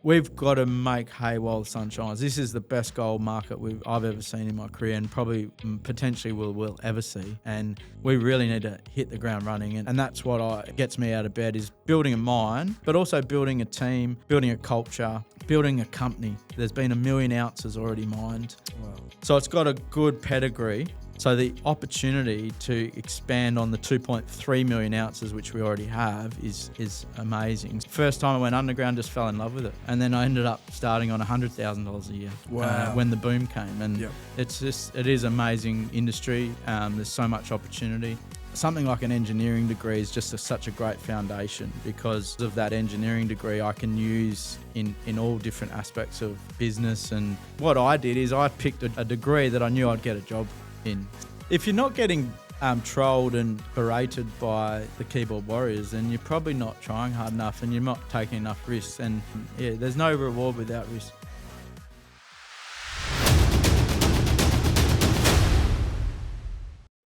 we've got to make hay while the sun shines. This is the best gold market I've ever seen in my career, and probably potentially will ever see. And we really need to hit the ground running. And that's what gets me out of bed, is building a mine, but also building a team, building a culture, building a company. There's been 1 million ounces already mined. Wow. So it's got a good pedigree. So the opportunity to expand on the 2.3 million ounces, which we already have, is amazing. First time I went underground, just fell in love with it. And then I ended up starting on $100,000 a year. Wow. When the boom came. And it is amazing industry. There's so much opportunity. Something like an engineering degree is just such a great foundation, because of that engineering degree I can use in all different aspects of business. And what I did is I picked a degree that I knew I'd get a job in. If you're not getting trolled and berated by the keyboard warriors, then you're probably not trying hard enough and you're not taking enough risks. And there's no reward without risk.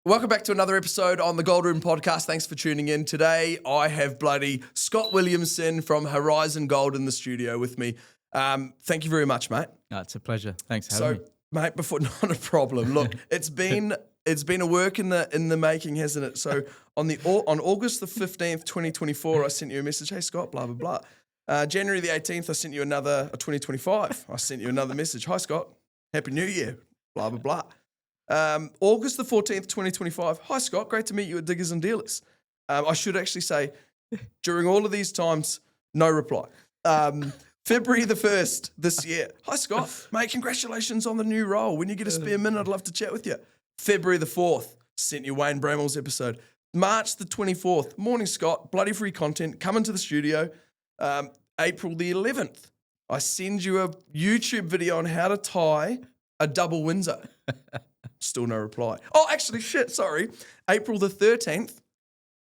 Welcome back to another episode on the Gold Room Podcast. Thanks for tuning in. Today, I have bloody Scott Williamson from Horizon Gold in the studio with me. Thank you very much, mate. No, it's a pleasure. Thanks for having me. Mate, before, not a problem. Look, it's been a work in the making, hasn't it? So on August the 15th, 2024, I sent you a message. Hey, Scott, blah, blah, blah. January the 18th, I sent you 2025. I sent you another message. Hi, Scott. Happy New Year. Blah, blah, blah. August the 14th, 2025. Hi, Scott. Great to meet you at Diggers and Dealers. I should actually say, during all of these times, no reply. February the 1st this year. Hi, Scott. Mate, congratulations on the new role. When you get a spare minute, I'd love to chat with you. February the 4th, sent you Wayne Bramall's episode. March the 24th, morning, Scott. Bloody free content. Come into the studio. April the 11th, I send you a YouTube video on how to tie a double Windsor. Still no reply. Oh, actually, sorry. April the 13th.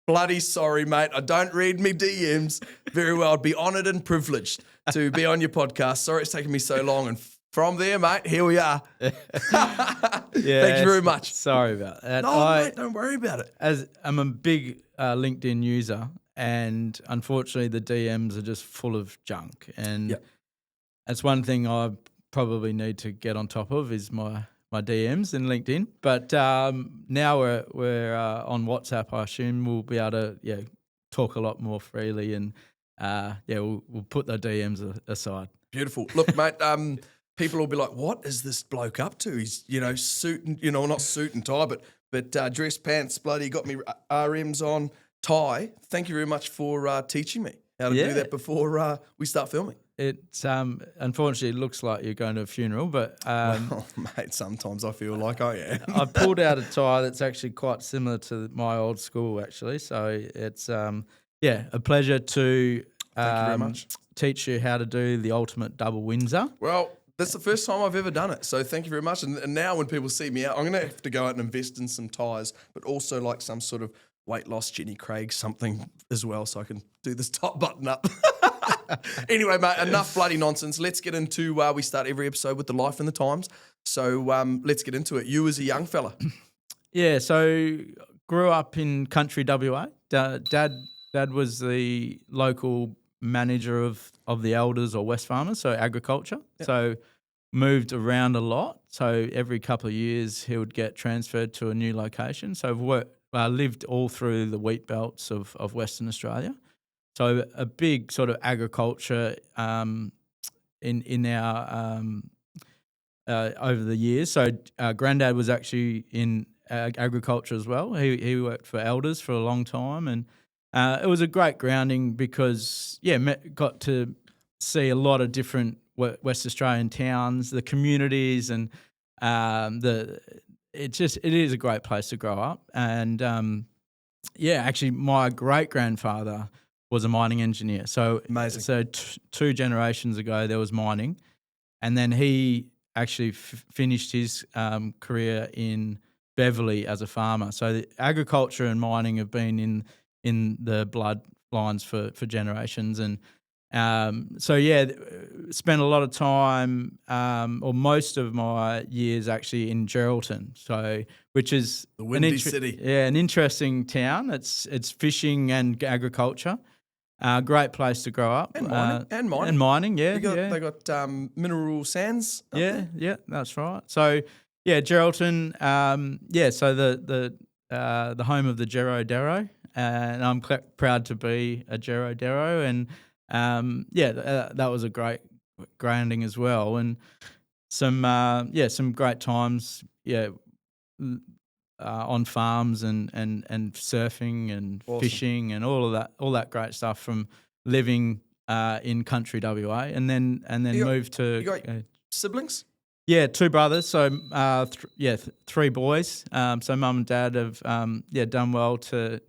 Bloody sorry, mate. I don't read me DMs very well. I'd be honoured and privileged to be on your podcast. Sorry it's taken me so long. And from there, mate, here we are. Thank you very much. Sorry about that. No, mate, don't worry about it. As I'm a big LinkedIn user, and unfortunately the DMs are just full of junk. And that's one thing I probably need to get on top of, is my DMs in LinkedIn. But now we're on WhatsApp. I assume we'll be able to talk a lot more freely, and we'll put the DMs aside. Beautiful. Look, mate, people will be like, what is this bloke up to? He's, suit and, not suit and tie, but dress pants, bloody got me RMs on, tie. Thank you very much for teaching me how to do that before we start filming. It's unfortunately it looks like you're going to a funeral, but well, mate, sometimes I feel like I am. I pulled out a tie that's actually quite similar to my old school, actually. So it's a pleasure to thank you very much. Teach you how to do the ultimate double Windsor. Well, that's the first time I've ever done it, so thank you very much. And now when people see me out, I'm going to have to go out and invest in some ties, but also like some sort of weight loss Jenny Craig something as well, so I can do this top button up. Anyway, mate, enough bloody nonsense. Let's get into, we start every episode with the life and the times. So let's get into it. You as a young fella. Yeah, so grew up in country WA. Dad was the local manager of the elders or West Farmers, so agriculture. Yep. So moved around a lot. So every couple of years he would get transferred to a new location. So I've lived all through the wheat belts of Western Australia. So a big sort of agriculture in our over the years. So Granddad was actually in agriculture as well. He worked for elders for a long time, and it was a great grounding because got to see a lot of different West Australian towns, the communities, and it is a great place to grow up. And actually my great grandfather was a mining engineer. So amazing. So two generations ago there was mining, and then he actually finished his career in Beverley as a farmer. So the agriculture and mining have been in the bloodlines for generations, and spent a lot of time, or most of my years actually in Geraldton. So which is the windy city. Yeah, an interesting town. It's fishing and agriculture. Great place to grow up. And mining. And mining, yeah. They got mineral sands up there. Yeah, that's right. So, yeah, Geraldton, so the home of the Gero Dero, and I'm proud to be a Gero Dero, and that was a great grounding as well, and some great times, on farms and surfing and Awesome. fishing and all that great stuff from living in country WA, and then moved to. You got siblings? Yeah, two brothers. So three boys. So mum and dad have done well to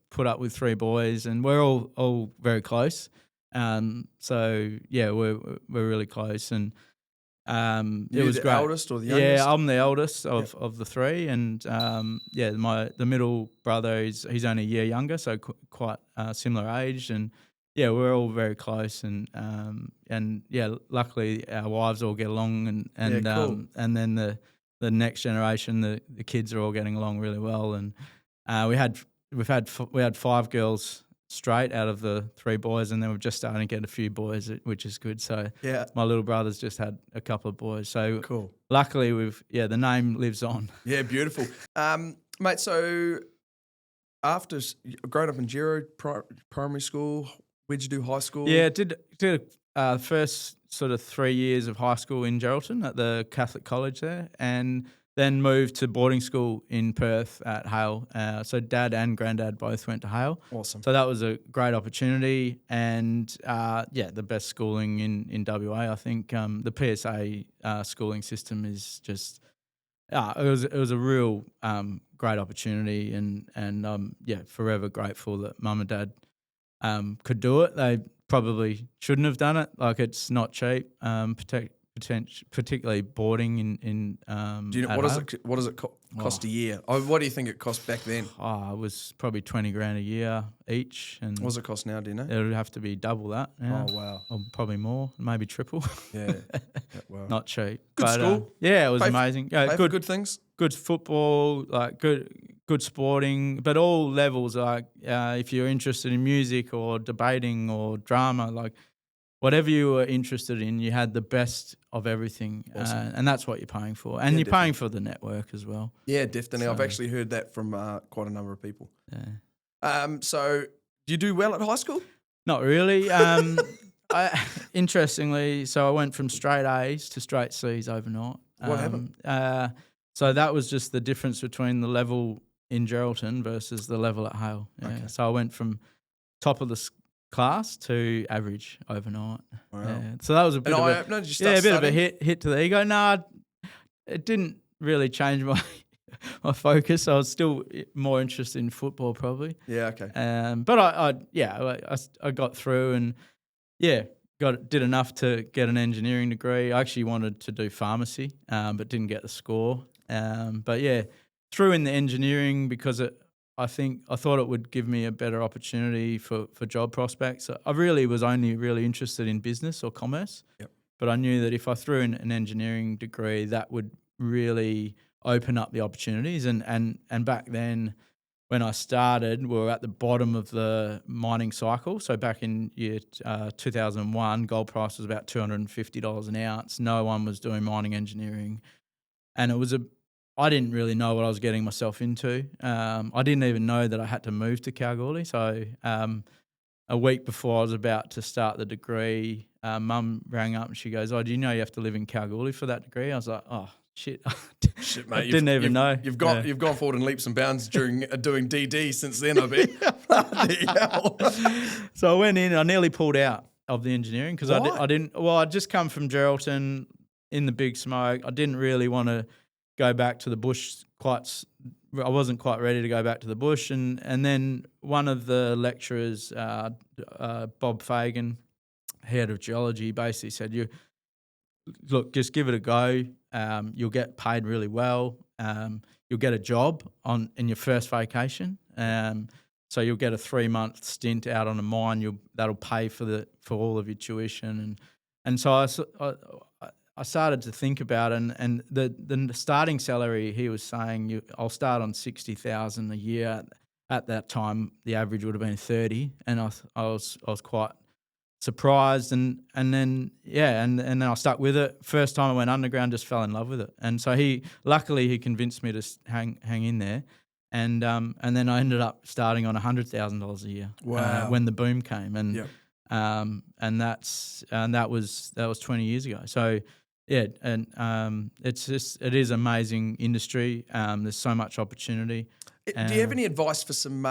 put up with three boys, and we're all very close. So we're really close, and it was the great. Eldest or the youngest? Yeah, I'm the eldest of the three, and the middle brother he's only a year younger, so quite similar age, and we're all very close, and luckily our wives all get along, and cool. And then the next generation, the kids are all getting along really well, and we had 5 girls straight out of the 3 boys, and then we're just starting to get a few boys, which is good. So my little brother's just had a couple of boys. So cool. Luckily the name lives on. Yeah, beautiful. Mate, so after growing up in Gero primary school, where'd you do high school? Yeah, did first sort of 3 years of high school in Geraldton at the Catholic College there, and then moved to boarding school in Perth at Hale. So dad and granddad both went to Hale. Awesome. So that was a great opportunity, and the best schooling in WA. I think the PSA schooling system is just it was a real great opportunity, and forever grateful that mum and dad could do it. They probably shouldn't have done it. Like, it's not cheap. Particularly boarding in do you know what does it cost a year? What do you think it cost back then? It was probably $20,000 a year each. And what does it cost now? Do you know? It would have to be double that. Yeah. Oh wow! Or probably more, maybe triple. Yeah, wow. Not cheap. Good school. It was amazing. Good things. Good football, like good sporting, but all levels. Like if you're interested in music or debating or drama, like, whatever you were interested in, you had the best of everything. Awesome. And that's what you're paying for. And you're paying for the network as well. Yeah, definitely. I've actually heard that from quite a number of people. Yeah. So, do you do well at high school? Not really. Interestingly, so I went from straight A's to straight C's overnight. What happened? So that was just the difference between the level in Geraldton versus the level at Hale. Yeah. Okay. So I went from top of the class to average overnight. Wow. Yeah. So that was a bit of a hit to the ego. No, it didn't really change my focus. I was still more interested in football probably. Yeah, okay. But I got through, and did enough to get an engineering degree. I actually wanted to do pharmacy, but didn't get the score. Threw in the engineering because I thought it would give me a better opportunity for job prospects. I really was only really interested in business or commerce. Yep. But I knew that if I threw in an engineering degree, that would really open up the opportunities. And back then, when I started, we were at the bottom of the mining cycle. So back in year 2001, gold price was about $250 an ounce. No one was doing mining engineering. And I didn't really know what I was getting myself into. I didn't even know that I had to move to Kalgoorlie. So a week before I was about to start the degree, Mum rang up and she goes, "Oh, do you know you have to live in Kalgoorlie for that degree?" I was like, "Oh, shit." Shit, mate. I didn't even know. You've gone forward in leaps and bounds during doing DD since then, I bet. Bloody hell. So I went in and I nearly pulled out of the engineering because Why? I didn't. Well, I'd just come from Geraldton in the big smoke. I didn't really want to go back to the bush I wasn't quite ready to go back to the bush. And then one of the lecturers, Bob Fagan, head of geology, basically said, look, just give it a go. You'll get paid really well. You'll get a job in your first vacation. So you'll get a 3-month stint out on a mine. That'll pay for all of your tuition. And so I started to think about it, and the starting salary he was saying, I'll start on $60,000 a year. at that time the average would have been 30, and I was quite surprised, and then then I stuck with it. First time I went underground, just fell in love with it, and so luckily he convinced me to hang in there, and then I ended up starting on $100,000 a year. Wow. When the boom came, and Yep. that was 20 years ago. So yeah, and it is amazing industry. There's so much opportunity. Do you have any advice for some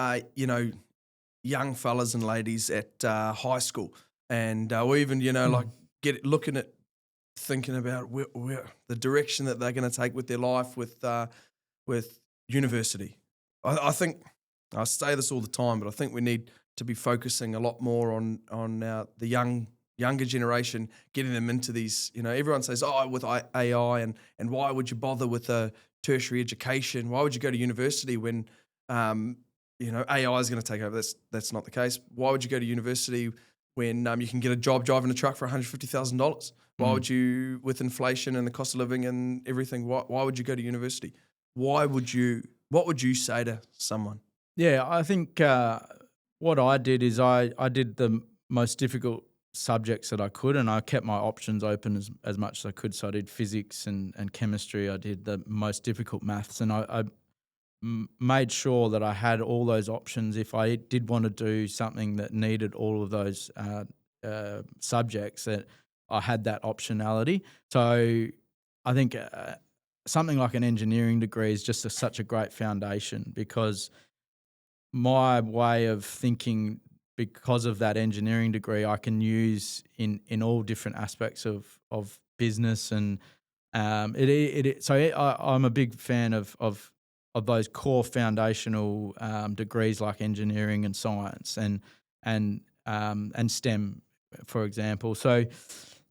young fellas and ladies at high school, and or even like thinking about where the direction that they're going to take with their life with university? I think I say this all the time, but I think we need to be focusing a lot more on the younger generation, getting them into these. Everyone says, with AI, and why would you bother with a tertiary education? Why would you go to university when AI is going to take over? That's not the case. Why would you go to university when you can get a job driving a truck for $150,000? Why would you, with inflation and the cost of living and everything, why would you go to university? What would you say to someone? Yeah, I think what I did is I did the most difficult subjects that I could, and I kept my options open as much as I could. So I did physics and chemistry. I did the most difficult maths, and I made sure that I had all those options. If I did want to do something that needed all of those subjects, that I had that optionality. So I think something like an engineering degree is just such a great foundation, because my way of thinking, because of that engineering degree, I can use in all different aspects of business, and I'm a big fan of those core foundational degrees like engineering and science and STEM, for example. So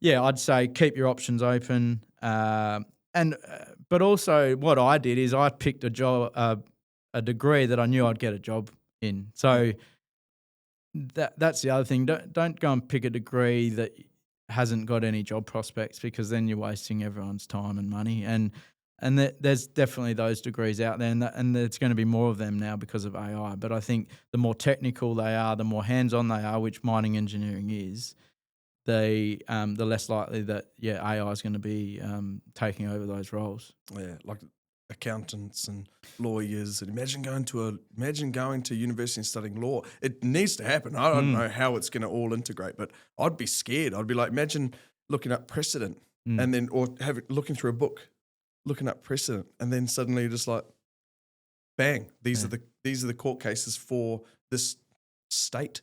yeah, I'd say keep your options open, but also what I did is I picked a degree that I knew I'd get a job in. So that's the other thing. Don't go and pick a degree that hasn't got any job prospects, because then you're wasting everyone's time and money. And there's definitely those degrees out there, and there's going to be more of them now because of AI. But I think the more technical they are, the more hands-on they are, which mining engineering is, the less likely that AI is going to be taking over those roles. Yeah, like accountants and lawyers, and imagine going to university and studying law. It needs to happen. I don't know how it's going to all integrate, but I'd be scared. I'd be like, imagine looking up precedent and then, or looking through a book, looking up precedent, and then suddenly you're just like, bang, these are the court cases for this state,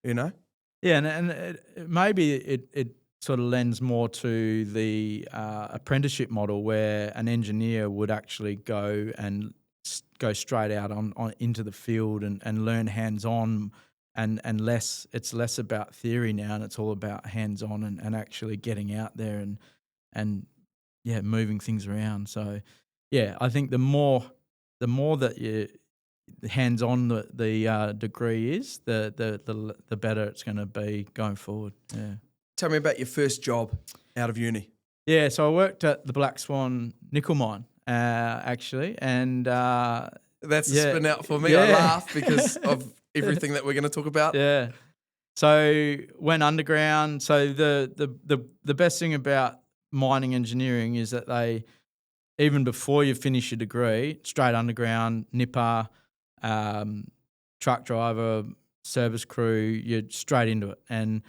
Yeah, and maybe it sort of lends more to the apprenticeship model, where an engineer would actually go straight out on into the field and learn hands-on, and it's less about theory now, and it's all about hands-on and actually getting out there and moving things around. So yeah, I think the more that you hands-on the degree is, the better it's going to be going forward. Yeah. Tell me about your first job out of uni. Yeah, so I worked at the Black Swan nickel mine, actually, and that's a spin out for me. I laugh because of everything that we're going to talk about. Yeah. So went underground. So the best thing about mining engineering is that they, even before you finish your degree, straight underground, nipper, truck driver, service crew, you're straight into it. And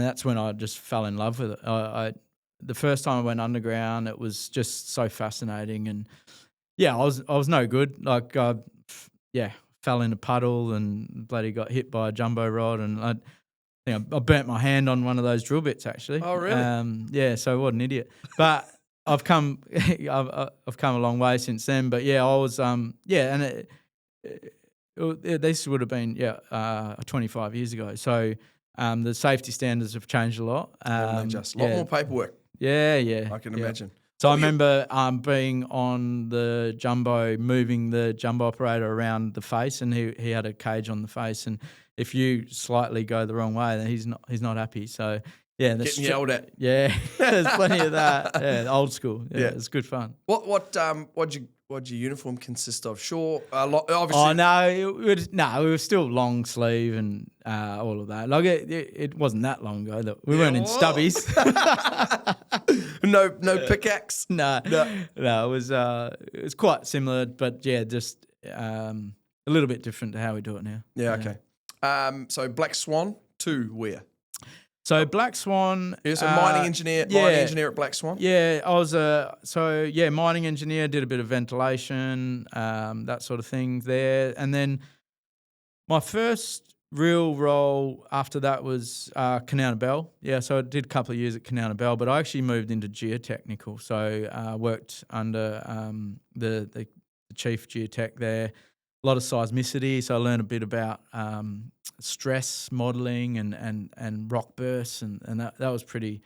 that's when I just fell in love with it. The first time I went underground, it was just so fascinating, and I was no good. Like fell in a puddle and bloody got hit by a jumbo rod, and I think I burnt my hand on one of those drill bits actually. Oh really? So what an idiot. But I've come a long way since then. But I was and this would have been 25 years ago. So the safety standards have changed a lot. Just a lot more paperwork. Yeah. I can imagine. So I remember being on the jumbo, moving the jumbo operator around the face, and he had a cage on the face, and if you slightly go the wrong way, then he's not happy. So getting yelled at. Yeah, there's plenty of that. Yeah, old school. Yeah, it's good fun. What'd what'd your uniform consist of? Sure, obviously. Oh no, it was still long sleeve and all of that. Like it wasn't that long ago that we weren't in stubbies. no pickaxe. No, it was quite similar, but yeah, just a little bit different to how we do it now. Yeah, okay. So Black Swan to where? So Black Swan. You're a mining engineer. Yeah, mining engineer at Black Swan. Yeah, I was mining engineer. Did a bit of ventilation, that sort of thing there, and then my first real role after that was Kanowna Belle. Yeah, so I did a couple of years at Kanowna Belle, but I actually moved into Geotechnical. So worked under the chief geotech there. A lot of seismicity, so I learned a bit about stress modelling and rock bursts, and that was pretty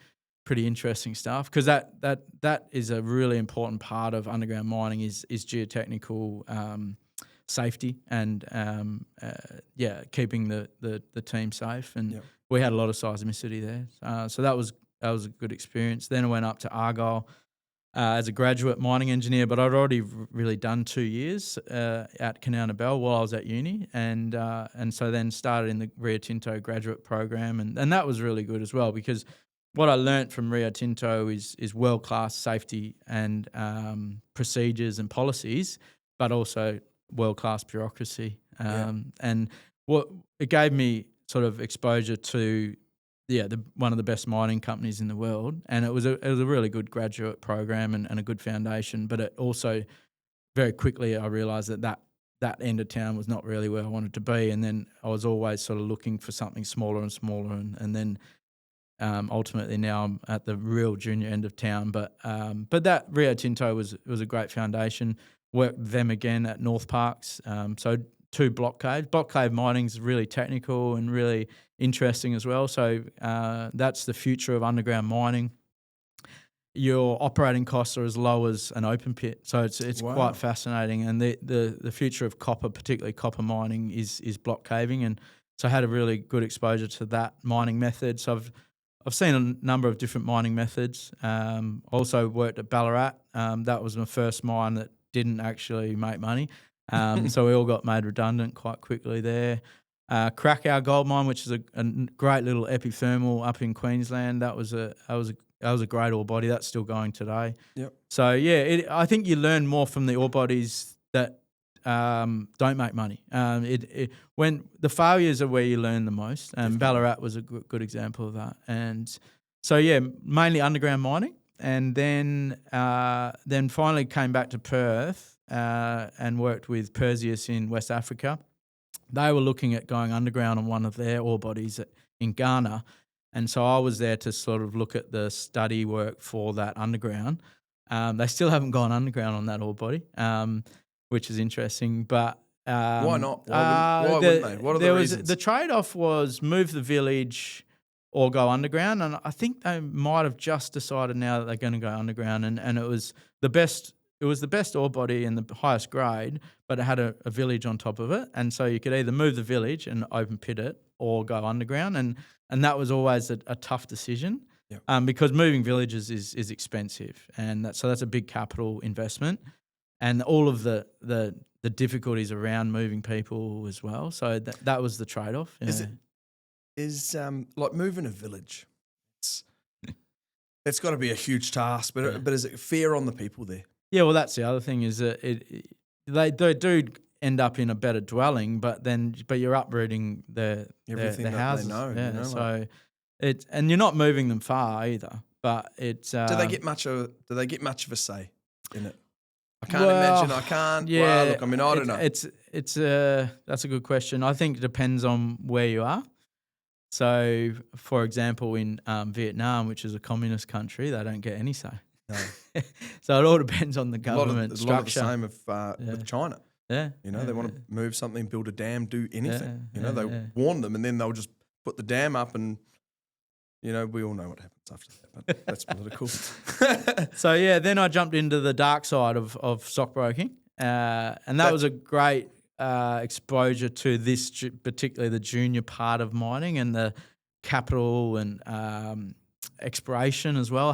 interesting stuff, because that is a really important part of underground mining is geotechnical safety and keeping the team safe, and we had a lot of seismicity there, so that was a good experience. Then I went up to Argyle as a graduate mining engineer, but I'd already really done 2 years at Kanowna Belle while I was at uni, and so then started in the Rio Tinto graduate program, and that was really good as well, because what I learnt from Rio Tinto is world-class safety and procedures and policies, but also world-class bureaucracy, and what it gave me sort of exposure to one of the best mining companies in the world, and it was a really good graduate program and a good foundation. But it also very quickly I realised that end of town was not really where I wanted to be, and then I was always sort of looking for something smaller and smaller, and then ultimately now I'm at the real junior end of town. But that Rio Tinto was a great foundation. Worked with them again at North Parks. So 2 block caves. Block cave mining is really technical and really interesting as well. So that's the future of underground mining. Your operating costs are as low as an open pit, so it's quite fascinating. And the future of copper, particularly copper mining, is block caving, and so I had a really good exposure to that mining method. So I've seen a number of different mining methods. Also worked at Ballarat. That was my first mine that didn't actually make money. So we all got made redundant quite quickly there. Krakow gold mine, which is a great little epithermal up in Queensland. That was a great ore body. That's still going today. Yep. So yeah, I think you learn more from the ore bodies that don't make money. When the failures are where you learn the most. And Ballarat was a good example of that. And so yeah, mainly underground mining, and then finally came back to Perth. And worked with Perseus in West Africa. They were looking at going underground on one of their ore bodies in Ghana, and so I was there to sort of look at the study work for that underground. They still haven't gone underground on that ore body, which is interesting. But why not? Why wouldn't they? What are the reasons? The trade-off was move the village or go underground, and I think they might have just decided now that they're going to go underground, and it was the best. It was the best ore body and the highest grade, but it had a village on top of it. And so you could either move the village and open pit it or go underground. And that was always a tough decision, because moving villages is expensive. And so that's a big capital investment, and all of the difficulties around moving people as well. So that was the trade-off. Yeah. Is like moving a village, it's got to be a huge task, but is it fair on the people there? Yeah, well, that's the other thing, is that they do end up in a better dwelling, but you're uprooting their houses. They know, yeah, you know, so and you're not moving them far either. But it's do they get much of a say in it? I can't imagine. I can't. Yeah, well, look, I mean, I don't know. That's a good question. I think it depends on where you are. So, for example, in Vietnam, which is a communist country, they don't get any say. No. So it all depends on the government structure. A lot of the same with China. Yeah. You know, they want to move something, build a dam, do anything. They warn them, and then they'll just put the dam up, and we all know what happens after that. But that's political. So yeah, then I jumped into the dark side of stockbroking, and that was a great exposure to this, particularly the junior part of mining and the capital and exploration as well.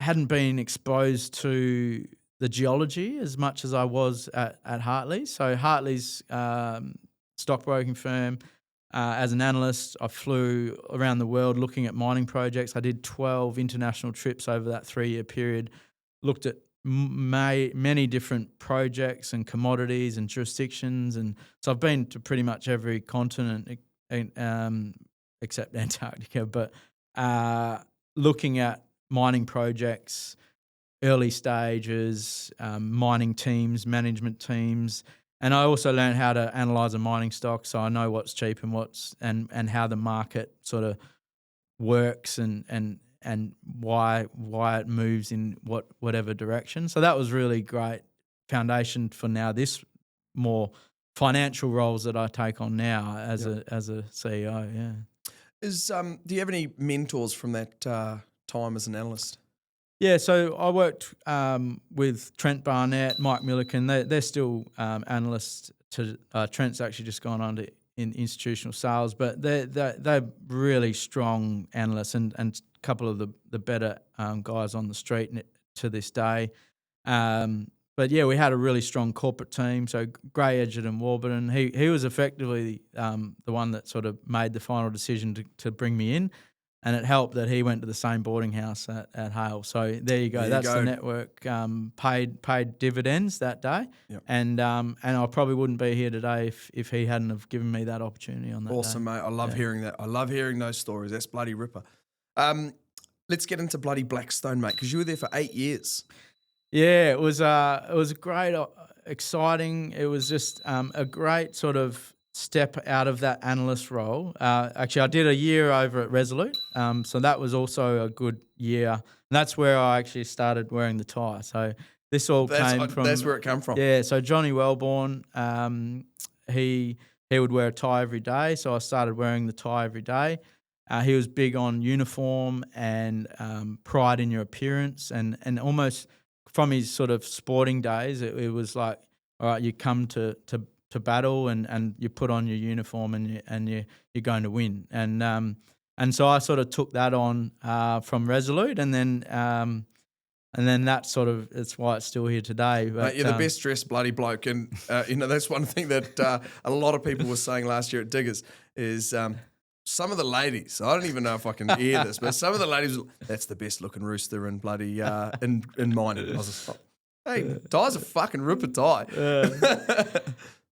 Hadn't been exposed to the geology as much as I was at Hartleys. So Hartleys, stockbroking firm. As an analyst, I flew around the world looking at mining projects. I did 12 international trips over that 3-year period, looked at many different projects and commodities and jurisdictions. And so I've been to pretty much every continent except Antarctica, but looking at mining projects, early stages, mining teams, management teams. And I also learned how to analyse a mining stock, so I know what's cheap and and how the market sort of works and why it moves in whatever direction. So that was really great foundation for now this more financial roles that I take on now as a CEO. Yeah. Do you have any mentors from that time as an analyst? Yeah, so I worked with Trent Barnett, Mike Milliken. They're still analysts. Trent's actually just gone on to in institutional sales, but they're really strong analysts and a couple of the better guys on the street to this day. But yeah, we had a really strong corporate team. So Gray Edgerton Warburton, he was effectively the one that sort of made the final decision to bring me in. And it helped that he went to the same boarding house at Hale. So there you go. That's the network paid dividends that day. Yep. And I probably wouldn't be here today if he hadn't have given me that opportunity on that day. Awesome, mate. I love hearing that. I love hearing those stories. That's bloody ripper. Let's get into bloody Blackstone, mate, because you were there for 8 years. Yeah, it was great, exciting. It was just a great sort of step out of that analyst role. Actually, I did a year over at Resolute, so that was also a good year. And that's where I actually started wearing the tie. So this all came from... That's where it came from. Yeah, so Johnny Wellborn, he would wear a tie every day, so I started wearing the tie every day. He was big on uniform and pride in your appearance, and almost from his sort of sporting days, it was like, all right, you come to battle and you put on your uniform and you're going to win. And so I sort of took that on from Resolute, and then that sort of, it's why it's still here today. But, mate, you're the best dressed bloody bloke, and that's one thing that a lot of people were saying last year at Diggers is some of the ladies. I don't even know if I can hear this, but some of the ladies, that's the best looking rooster in bloody in mining. I was just like, hey, tie's a fucking ripper tie.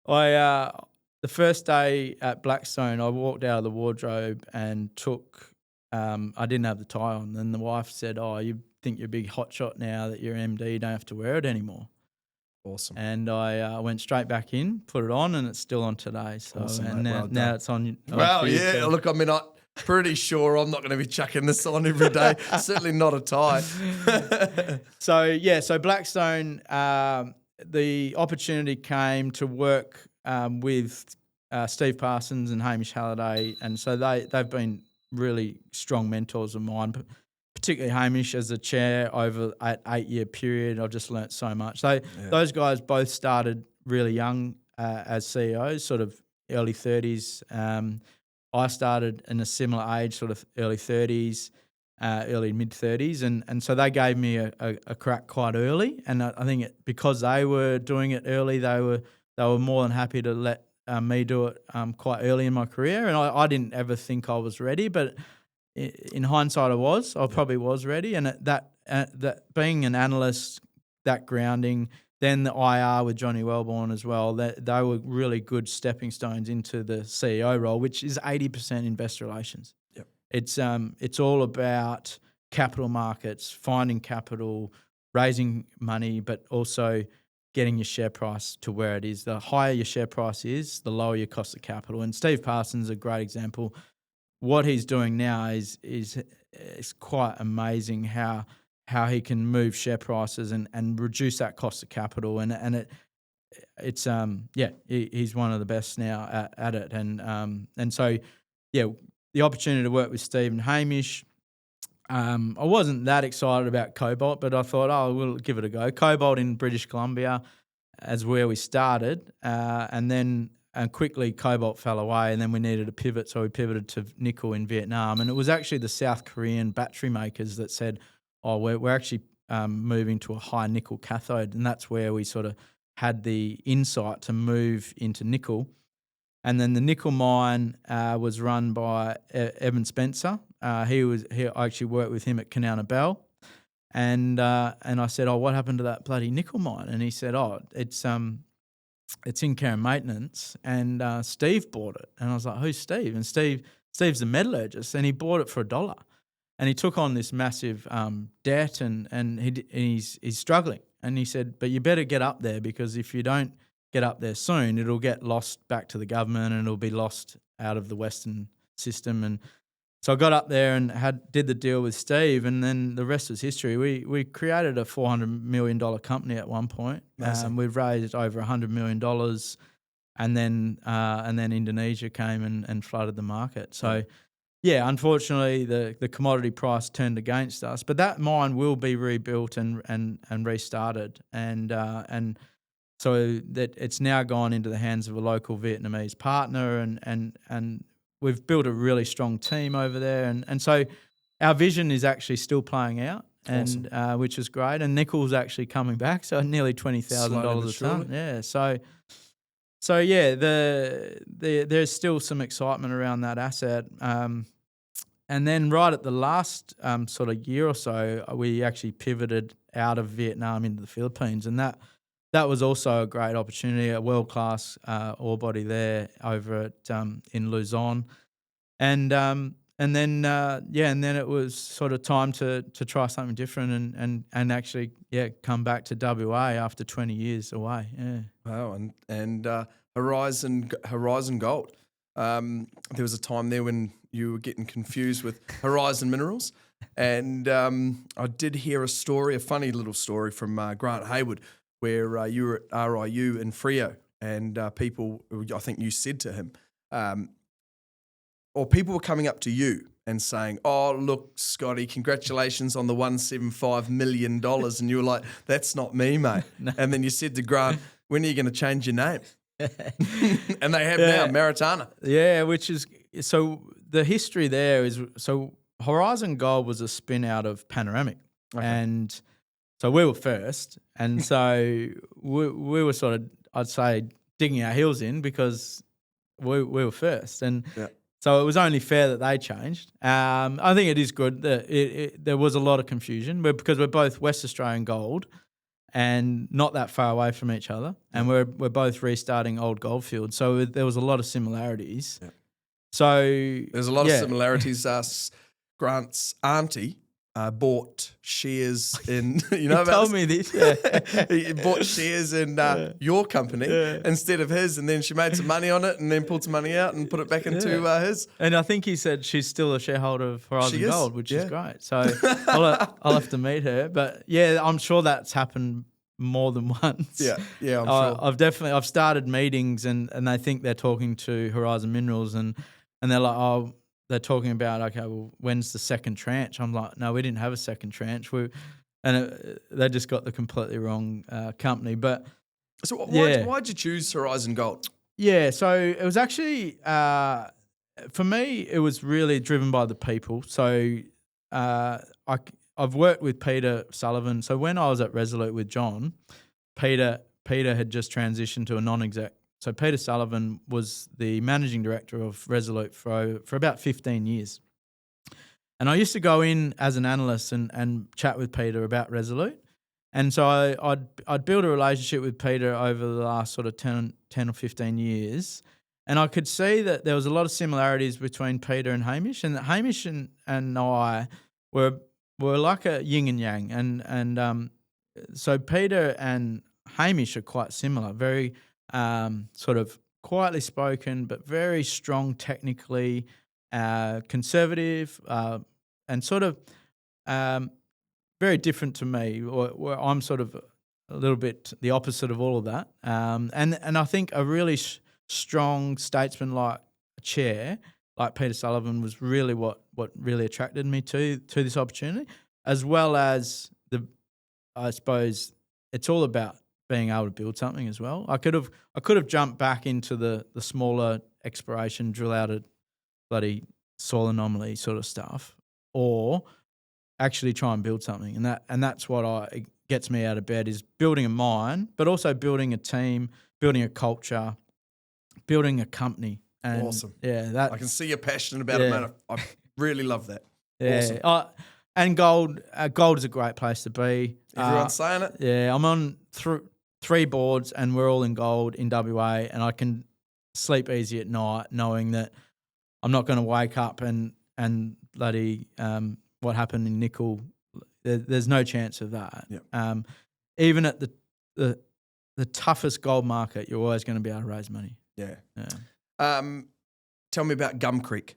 The first day at Blackstone, I walked out of the wardrobe and took. I didn't have the tie on. Then the wife said, "Oh, you think you're a big hotshot now that you're MD? You don't have to wear it anymore." Awesome. And I went straight back in, put it on, and it's still on today. So awesome, and mate. now it's on. Well, yeah. So. Look, I mean, I'm pretty sure I'm not going to be chucking this on every day. Certainly not a tie. So Blackstone. The opportunity came to work with Steve Parsons and Hamish Halliday, and so they've been really strong mentors of mine, particularly Hamish as the chair over an 8-year period. I've just learnt so much. Those guys both started really young as CEOs, sort of early 30s. I started in a similar age, sort of early 30s. Early mid-30s, and so they gave me a crack quite early, and I think because they were doing it early, they were more than happy to let me do it quite early in my career, and I didn't ever think I was ready, but in hindsight, I probably was ready, and that being an analyst, that grounding, then the IR with Johnny Wellborn as well, they were really good stepping stones into the CEO role, which is 80% investor relations. It's all about capital markets, finding capital, raising money, but also getting your share price to where it is. The higher your share price is, the lower your cost of capital. And Steve Parsons is a great example. What he's doing now is quite amazing how he can move share prices and reduce that cost of capital. He's one of the best now at it. And so, yeah, the opportunity to work with Steve and Hamish, I wasn't that excited about Cobalt, but I thought, we'll give it a go. Cobalt in British Columbia is where we started, and quickly Cobalt fell away, and then we needed a pivot, so we pivoted to nickel in Vietnam. And it was actually the South Korean battery makers that said, we're actually moving to a high nickel cathode, and that's where we sort of had the insight to move into nickel. And then the nickel mine was run by Evan Spencer. I actually worked with him at Kanowna Belle, and I said, "Oh, what happened to that bloody nickel mine?" And he said, "Oh, it's in care and maintenance, and Steve bought it." And I was like, "Who's Steve?" And Steve's a metallurgist, and he bought it for $1. And he took on this massive debt, and he's struggling. And he said, "But you better get up there, because if you don't get up there soon, it'll get lost back to the government, and it'll be lost out of the Western system." And so I got up there and did the deal with Steve, and then the rest was history. We created a $400 million company at one point. We've raised over $100 million, and then Indonesia came and flooded the market. So, yeah, unfortunately, the commodity price turned against us. But that mine will be rebuilt and restarted, and so that it's now gone into the hands of a local Vietnamese partner, and we've built a really strong team over there, and so our vision is actually still playing out, and Awesome. which is great. And nickel's actually coming back, so nearly $20,000 a ton. Yeah, so yeah, there's still some excitement around that asset. And then right at the last sort of year or so, we actually pivoted out of Vietnam into the Philippines, and that was also a great opportunity, a world-class ore body there over at in Luzon. And then it was sort of time to try something different and actually come back to WA after 20 years away. Yeah. Wow, and Horizon Gold. There was a time there when you were getting confused with Horizon Minerals, and I did hear a funny little story from Grant Hayward, where you were at RIU in Freo, and people, I think you said to him, or people were coming up to you and saying, "Oh, look, Scotty, congratulations on the $175 million." And you were like, "That's not me, mate." No. And then you said to Grant, "When are you going to change your name?" And they have now, Maritana. Yeah, which is, so the history there is, so Horizon Gold was a spin out of Panoramic. Okay. And so we were first. And so we were sort of, I'd say, digging our heels in because we were first. And so it was only fair that they changed. I think it is good that there was a lot of confusion because we're both West Australian gold and not that far away from each other, and we're both restarting old goldfields. So there was a lot of similarities. Yeah. So there's a lot of similarities. Grant's auntie bought shares in, you know, he told me this. Yeah. He bought shares in your company instead of his, and then she made some money on it, and then pulled some money out and put it back into his. And I think he said she's still a shareholder of Horizon Gold, which is great. So I'll have to meet her. But yeah, I'm sure that's happened more than once. Yeah, I'm sure. I've started meetings, and they think they're talking to Horizon Minerals, and they're like, oh, they're talking about, okay, well, when's the second tranche? I'm like, no, we didn't have a second tranche. They just got the completely wrong company. But so why'd you choose Horizon Gold? Yeah, so it was actually for me, it was really driven by the people. So I've worked with Peter Sullivan. So when I was at Resolute with John, Peter had just transitioned to a non-exec. So Peter Sullivan was the managing director of Resolute for about 15 years. And I used to go in as an analyst and chat with Peter about Resolute. And so I'd built a relationship with Peter over the last sort of 10 or 15 years. And I could see that there was a lot of similarities between Peter and Hamish. And that Hamish and I were like a yin and yang. And so Peter and Hamish are quite similar, very sort of quietly spoken, but very strong technically, conservative, and sort of very different to me, where I'm sort of a little bit the opposite of all of that. And I think a really strong statesman-like chair, like Peter Sullivan, was really what really attracted me to this opportunity, as well as I suppose it's all about being able to build something as well. I could have jumped back into the smaller exploration, drill out a bloody soil anomaly sort of stuff, or actually try and build something, and that's what it gets me out of bed, is building a mine, but also building a team, building a culture, building a company. And Awesome. Yeah, I can see you're passionate about it, man. I really love that. Yeah. Awesome. And gold is a great place to be. Everyone's saying it. Yeah, I'm on 3 boards and we're all in gold in WA, and I can sleep easy at night knowing that I'm not going to wake up and bloody what happened in nickel. There's no chance of that. Yep. Even at the toughest gold market, you're always going to be able to raise money. Yeah. Yeah. Tell me about Gum Creek.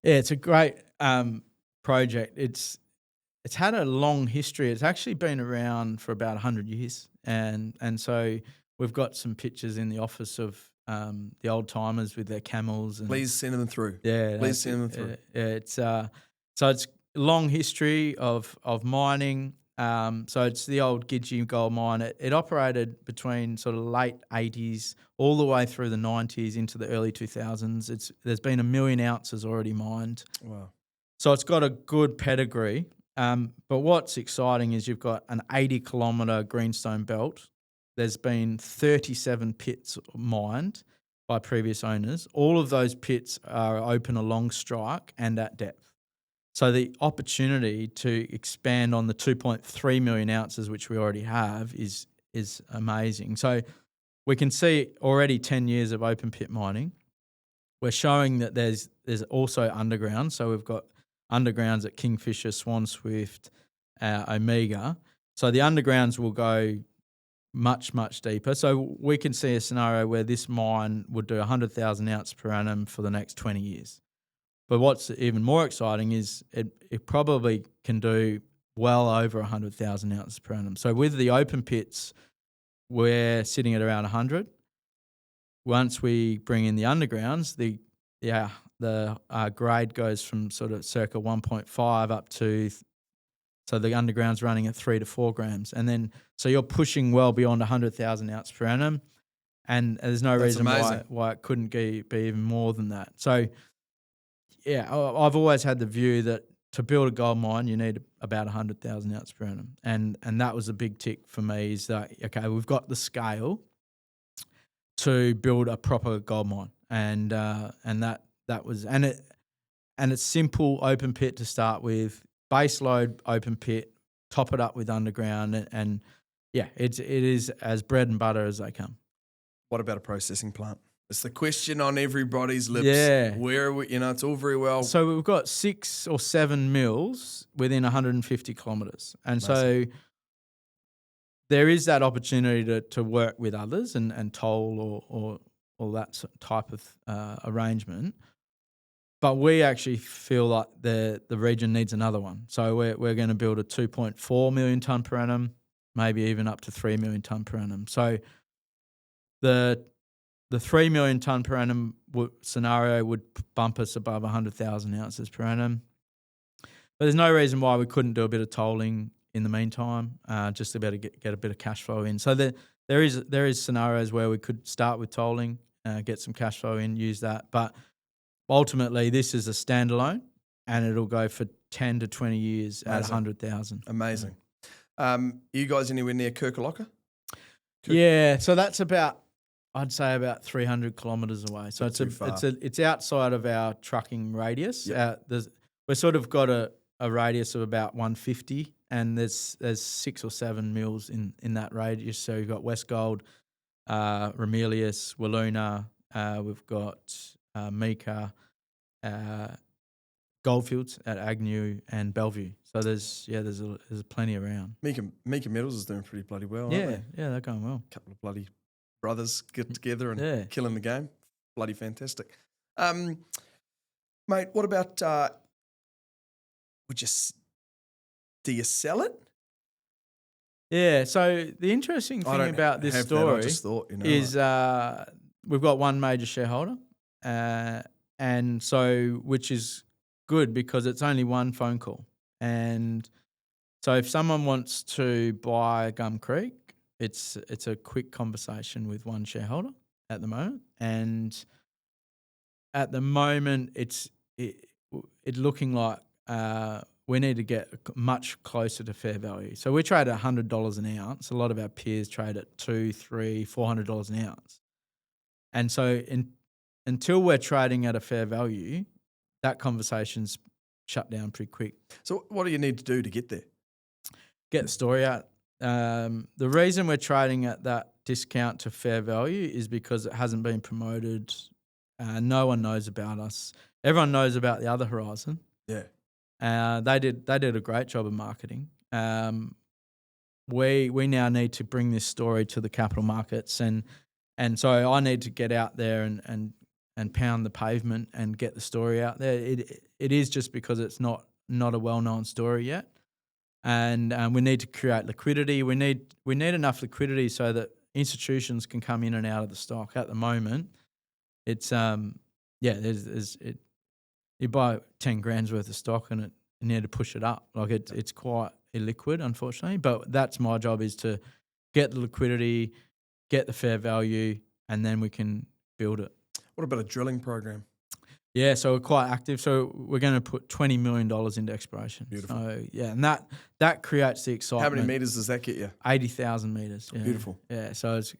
Yeah, it's a great project. It's had a long history. It's actually been around for about 100 years, and so we've got some pictures in the office of the old timers with their camels. And please send them through. Yeah, please send them through. Yeah, it's so it's long history of mining. So it's the old Gidgee gold mine. It operated between sort of late 80s all the way through the 90s into the early 2000s. There's been 1 million ounces already mined. Wow. So it's got a good pedigree. But what's exciting is you've got an 80-kilometre greenstone belt. There's been 37 pits mined by previous owners. All of those pits are open along strike and at depth. So the opportunity to expand on the 2.3 million ounces, which we already have, is amazing. So we can see already 10 years of open pit mining. We're showing that there's also underground. So we've got undergrounds at Kingfisher, Swan, Swift, Omega. So the undergrounds will go much, much deeper. So we can see a scenario where this mine would do 100,000 ounces per annum for the next 20 years. But what's even more exciting is it probably can do well over 100,000 ounces per annum. So with the open pits, we're sitting at around 100. Once we bring in the undergrounds, the grade goes from sort of circa 1.5 up to, so the underground's running at 3 to 4 grams. And then, so you're pushing well beyond 100,000 ounces per annum. And there's no reason why it couldn't be even more than that. So, yeah, I've always had the view that to build a gold mine, you need about 100,000 ounces per annum. And that was a big tick for me, is that, okay, we've got the scale to build a proper gold mine. And that was, and it's simple open pit to start with, base load open pit, top it up with underground, and yeah, it is as bread and butter as they come. What about a processing plant? It's the question on everybody's lips. Yeah. Where are we, it's all very well. So we've got 6 or 7 mills within 150 kilometres. And so there is that opportunity to work with others and toll or that type of arrangement. But we actually feel like the region needs another one. So we're going to build a 2.4 million tonne per annum, maybe even up to 3 million tonne per annum. So the 3 million tonne per annum scenario would bump us above 100,000 ounces per annum. But there's no reason why we couldn't do a bit of tolling in the meantime, just to be able to get a bit of cash flow in. So there is scenarios where we could start with tolling, get some cash flow in, use that. But ultimately, this is a standalone, and it'll go for 10 to 20 years at 100,000. Amazing. You guys anywhere near Kirkalocka? Yeah, so that's about, I'd say about 300 kilometres away. So it's outside of our trucking radius. Yep. We've sort of got a radius of about 150, and there's 6 or 7 mills in that radius. So you've got Westgold, Ramelius, Walloona, we've got Mika, Goldfields at Agnew and Bellevue. So there's plenty around. Mika Metals is doing pretty bloody well, aren't they? Yeah, they're going well. A couple of bloody brothers get together and killing the game. Bloody fantastic. Mate, what about, do you sell it? Yeah, so the interesting thing about this story I just thought, is we've got one major shareholder, and so which is good because it's only one phone call. And so if someone wants to buy Gum Creek, it's a quick conversation with one shareholder at the moment. And at the moment, it's looking like we need to get much closer to fair value. So we trade at $100 an ounce. A lot of our peers trade at $200, $300, $400 an ounce. And so until we're trading at a fair value, that conversation's shut down pretty quick. So what do you need to do to get there? Get the story out. The reason we're trading at that discount to fair value is because it hasn't been promoted. No one knows about us. Everyone knows about the other horizon. Yeah. They did a great job of marketing. We now need to bring this story to the capital markets, and so I need to get out there and pound the pavement and get the story out there. It is just because it's not a well-known story yet, and we need to create liquidity. We need enough liquidity so that institutions can come in and out of the stock. At the moment, it's you buy 10 grand's worth of stock and you need to push it up. Like it's quite illiquid, unfortunately. But that's my job, is to get the liquidity, get the fair value, and then we can build it. What about a drilling program? Yeah, so we're quite active. So we're going to put $20 million into exploration. Beautiful. So yeah, and that creates the excitement. How many meters does that get you? 80,000 meters. Yeah. Beautiful. Yeah, so it's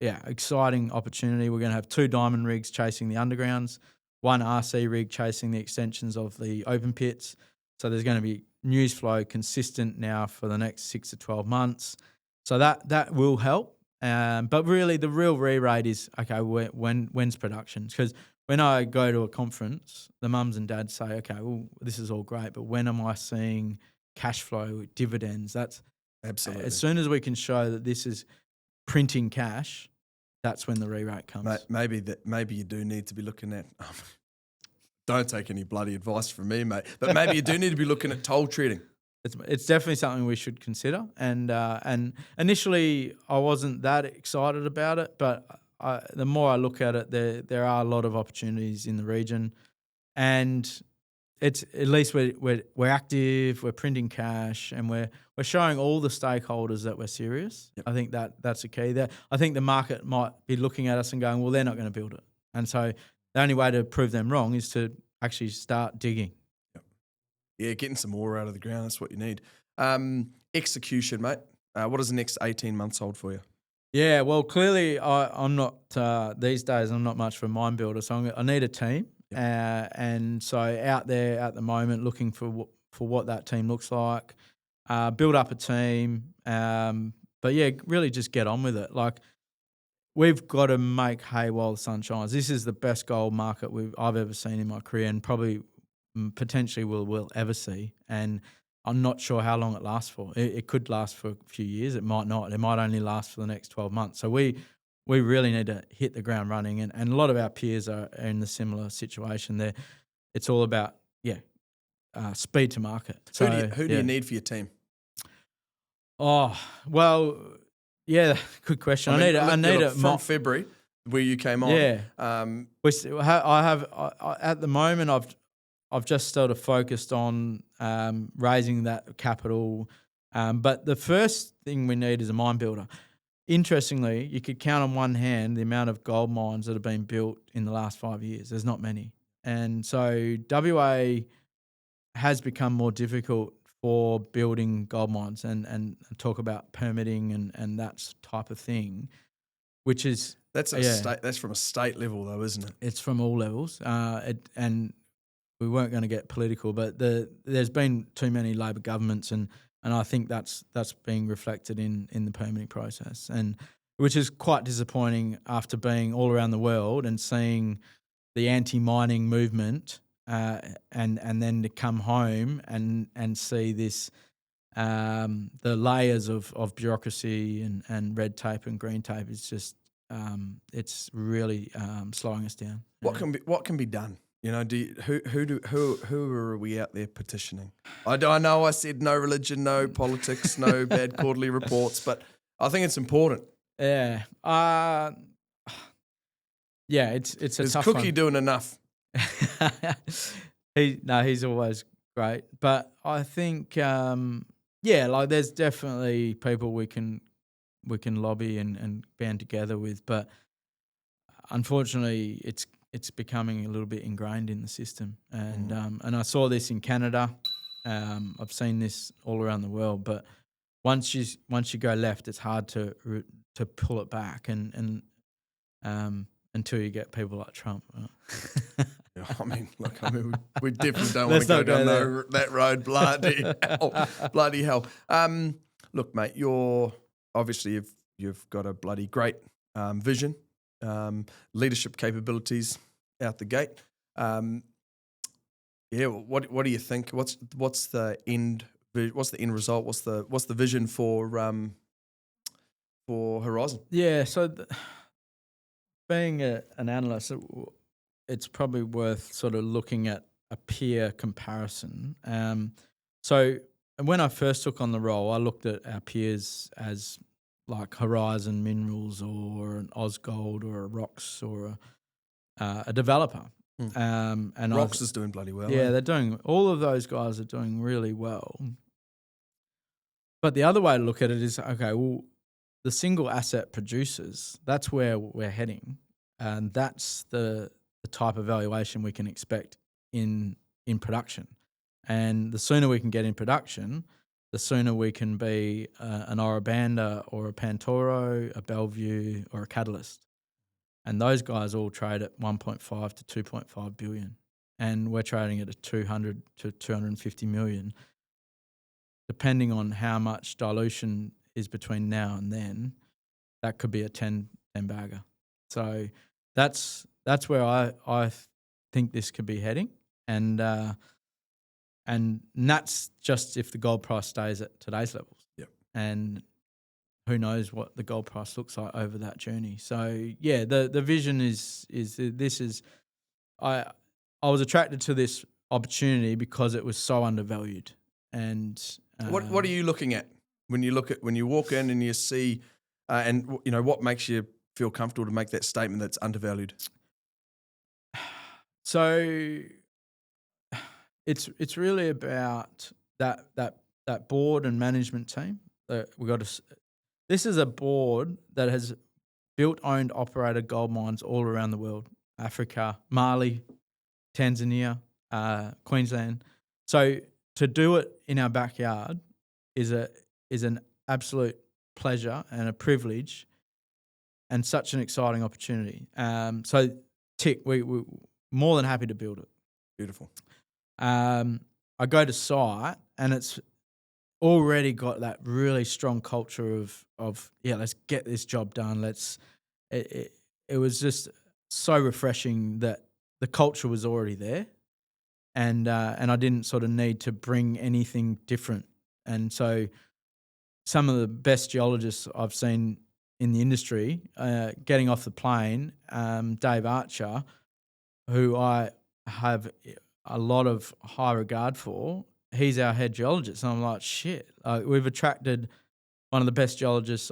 exciting opportunity. We're going to have 2 diamond rigs chasing the undergrounds, 1 RC rig chasing the extensions of the open pits. So there's going to be news flow consistent now for the next 6 to 12 months. So that will help. But really, the real re-rate is, okay, when's production? Because when I go to a conference, the mums and dads say, okay, well, this is all great, but when am I seeing cash flow, dividends? That's absolutely. As soon as we can show that this is printing cash, that's when the re-rate comes. Maybe you do need to be looking at. Don't take any bloody advice from me, mate. But maybe you do need to be looking at toll treating. It's definitely something we should consider. And initially, I wasn't that excited about it, but the more I look at it, there are a lot of opportunities in the region, and it's at least we're active, we're printing cash, and we're showing all the stakeholders that we're serious. Yep. I think that's the key. I think the market might be looking at us and going, well, they're not going to build it, and so the only way to prove them wrong is to actually start digging. Yep. Yeah, getting some ore out of the ground, that's what you need. Execution, mate. What does the next 18 months hold for you? Yeah, well, clearly I'm not, these days I'm not much of a mine builder, so I need a team. Yep. And so out there at the moment looking for what that team looks like, build up a team, but yeah, really just get on with it. Like, we've got to make hay while the sun shines. This is the best gold market I've ever seen in my career, and probably potentially will ever see. And I'm not sure how long it lasts for. It could last for a few years. It might not. It might only last for the next 12 months. So we really need to hit the ground running. And a lot of our peers are in a similar situation. It's all about, speed to market. So, who do you need for your team? Oh, well, yeah, good question. I need it from February, where you came on. Yeah. I have at the moment I've just sort of focused on raising that capital. But the first thing we need is a mine builder. Interestingly, you could count on one hand the amount of gold mines that have been built in the last 5 years. There's not many. And so WA has become more difficult for building gold mines and talk about permitting and that type of thing, which is... That's from a state level though, isn't it? It's from all levels. And we weren't going to get political, but there's been too many Labor governments, and I think that's being reflected in the permitting process, and which is quite disappointing after being all around the world and seeing the anti-mining movement, and then to come home and see this, the layers of bureaucracy and red tape and green tape is just it's really slowing us down. What can be done? You know, who are we out there petitioning? I know I said no religion, no politics, no bad quarterly reports, but I think it's important. Yeah. It's a Is tough Cookie one. doing enough? He's always great, but I think like there's definitely people we can lobby and band together with, but unfortunately it's becoming a little bit ingrained in the system, and I saw this in Canada. I've seen this all around the world, but once you go left, it's hard to pull it back, and until you get people like Trump. I mean, look, we definitely don't want to go down that road. Bloody hell. Look, mate, you've got a bloody great vision, leadership capabilities out the gate. What do you think? What's the end result? What's the vision for Horizon? Yeah, so being an analyst, it's probably worth sort of looking at a peer comparison. So when I first took on the role, I looked at our peers as like Horizon Minerals or an Ausgold or a Rocks or a developer. And Rocks is doing bloody well. Yeah, all of those guys are doing really well. But the other way to look at it is, okay, well, the single asset producers, that's where we're heading. And that's the type of valuation we can expect in production. And the sooner we can get in production, the sooner we can be an Ora Banda or a Pantoro, a Bellevue or a Catalyst. And those guys all trade at 1.5 to 2.5 billion. And we're trading at a 200 to 250 million. Depending on how much dilution is between now and then, that could be a 10 bagger. So that's where I think this could be heading. And that's just if the gold price stays at today's levels. Yep. And who knows what the gold price looks like over that journey. So yeah, the vision is I was attracted to this opportunity because it was so undervalued. And what are you looking at when you walk in and you see and you know what makes you feel comfortable to make that statement that's undervalued? So it's really about that board and management team. This is a board that has built, owned, operated gold mines all around the world: Africa, Mali, Tanzania, Queensland. So to do it in our backyard is an absolute pleasure and a privilege, and such an exciting opportunity. So we're more than happy to build it. Beautiful. I go to site and it's already got that really strong culture of let's get this job done. It was just so refreshing that the culture was already there, and I didn't sort of need to bring anything different. And so some of the best geologists I've seen in the industry, getting off the plane, Dave Archer, who I have a lot of high regard for, he's our head geologist. And I'm like, shit, we've attracted one of the best geologists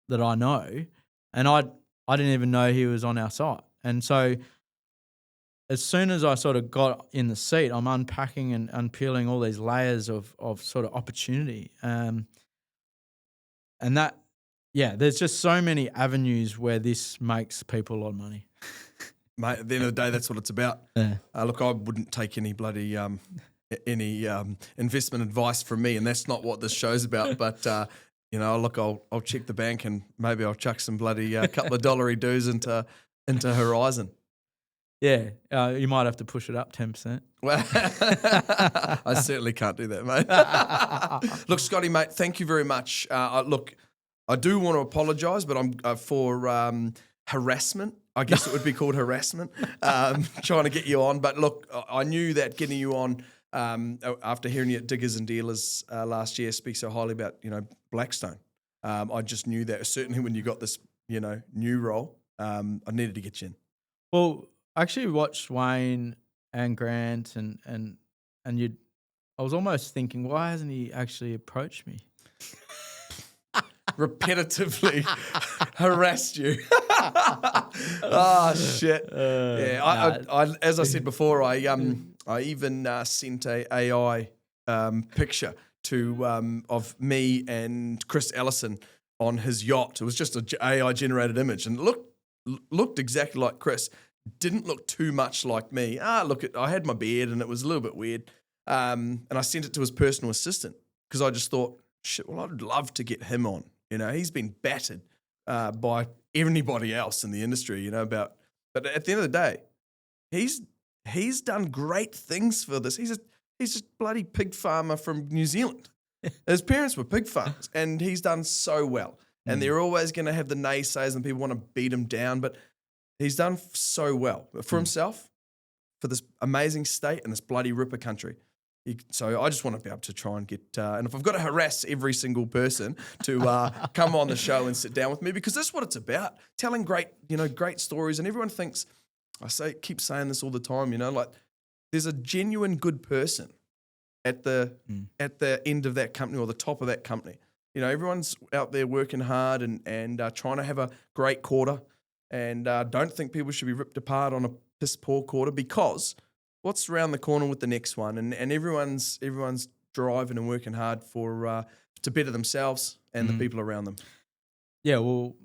that I know, and I didn't even know he was on our site. And so as soon as I sort of got in the seat, I'm unpacking and unpeeling all these layers of sort of opportunity. And that, there's just so many avenues where this makes people a lot of money. Mate, at the end of the day, that's what it's about. Yeah. Look, I wouldn't take any bloody investment advice from me, and that's not what this show's about. But look, I'll check the bank and maybe I'll chuck some bloody couple of dollary dues into Horizon. Yeah, you might have to push it up 10%. Well, I certainly can't do that, mate. Look, Scotty, mate, thank you very much. Look, I do want to apologise, but I'm for harassment. I guess it would be called harassment, trying to get you on. But look, I knew that getting you on after hearing you at Diggers and Dealers last year speak so highly about, Blackstone. I just knew that certainly when you got this, new role, I needed to get you in. Well, I actually watched Wayne and Grant and I was almost thinking, why hasn't he actually approached me? Repetitively harassed you. Oh shit! I as I said before, I even sent a AI picture to of me and Chris Ellison on his yacht. It was just an AI generated image, and it looked exactly like Chris. Didn't look too much like me. Look, I had my beard, and it was a little bit weird. And I sent it to his personal assistant because I just thought, shit, well, I'd love to get him on. You know, he's been battered by anybody else in the industry, you know, but at the end of the day, he's done great things for this. He's a bloody pig farmer from New Zealand. His parents were pig farmers, and he's done so well. And they're always going to have the naysayers and people want to beat him down, but he's done so well for himself, for this amazing state and this bloody ripper country. So I just want to be able to try and get, and if I've got to harass every single person to come on the show and sit down with me, because that's what it's about, telling great stories. And everyone thinks, keep saying this all the time, you know, like there's a genuine good person at the end of that company or the top of that company. You know, everyone's out there working hard and trying to have a great quarter, and don't think people should be ripped apart on a piss poor quarter, because what's around the corner with the next one? And everyone's driving and working hard to better themselves and the people around them. Yeah, well,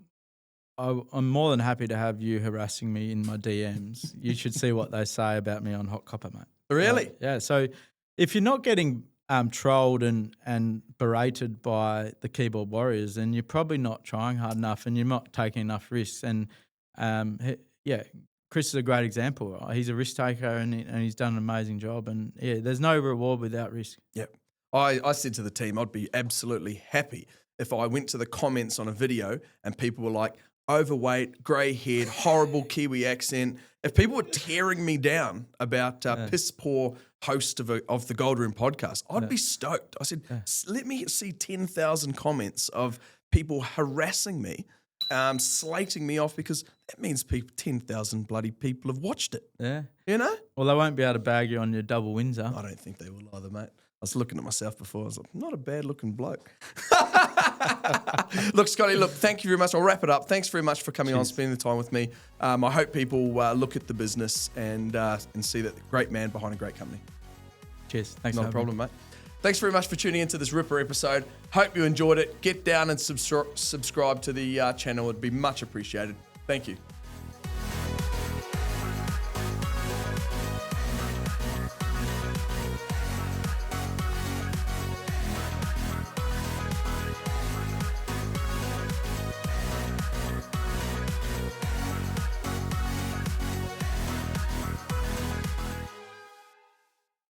I'm more than happy to have you harassing me in my DMs. You should see what they say about me on Hot Copper, mate. Really? Yeah. So if you're not getting trolled and berated by the keyboard warriors, then you're probably not trying hard enough and you're not taking enough risks. And Chris is a great example. He's a risk taker and he's done an amazing job. And yeah, there's no reward without risk. Yep. I said to the team, I'd be absolutely happy if I went to the comments on a video and people were like, overweight, grey-haired, horrible Kiwi accent. If people were tearing me down about piss poor host of the Gold Room podcast, I'd be stoked. I said, let me see 10,000 comments of people harassing me, slating me off, because that means 10,000 bloody people have watched it. Yeah. You know? Well, they won't be able to bag you on your double Windsor. I don't think they will either, mate. I was looking at myself before. I was like, I'm not a bad-looking bloke. Look, Scotty, thank you very much. I'll wrap it up. Thanks very much for coming on, spending the time with me. I hope people look at the business and see that great man behind a great company. Cheers. Thanks. Not a problem, mate. Thanks very much for tuning into this Ripper episode. Hope you enjoyed it. Get down and subscribe to the channel. It'd be much appreciated. Thank you.